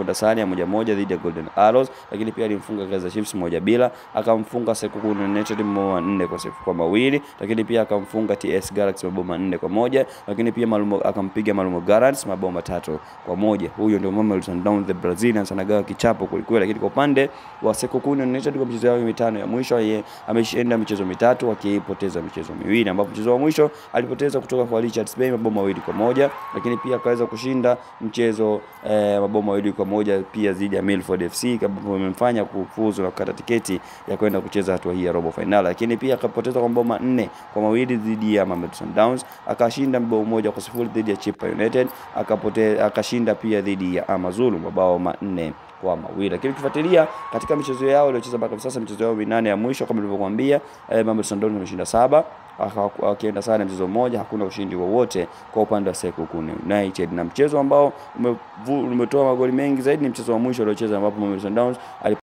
kwenda sare ya 1-1 dhidi ya Golden Arrows, lakini pia alimfunga Kaizer Chiefs 1-0, akamfunga Sekokune United mabao 4-2, lakini pia akamfunga TS Galaxy mabao 4-1, lakini pia akampiga Malumo Gallants mabao 3-1. Huyo ndio Mamelodi Sundowns the Brazilians, anagawa kichapo kweli, lakini kwa upande wa Sekokune United kwa michezo yao mitano ya mwisho yeye ameshinda michezo mitatu akipoteza michezo miwili, ambapo mchezo wa mwisho alipoteza kutoka kwa Richards Bay mabao 2-1, lakini pia akaweza kushinda mchezo mabao 2-1 pia dhidi ya Milford FC, ambapo imemfanya kufuzu na kukata tiketi ya kwenda kucheza hatua hii ya robo final, lakini pia akapoteza kwa mabao 4-2 dhidi ya Mamelodi Sundowns, akashinda mabao 1-0 dhidi ya Chippa United, akashinda pia dhidi ya Amazulu mabao 4-2. Lakini ukifuatilia katika michezo yao waliocheza mpaka sasa, michezo yao 8 ya mwisho kama nilivyokuambia, Mamelodi Sundowns wameshinda 7, akienda sana mchezo mmoja, hakuna ushindi wowote kwa upande wa Sekokune United. Na mchezo ambao umetoa magoli mengi zaidi ni mchezo wa mwisho waliocheza, ambapo Mamelodi Sundowns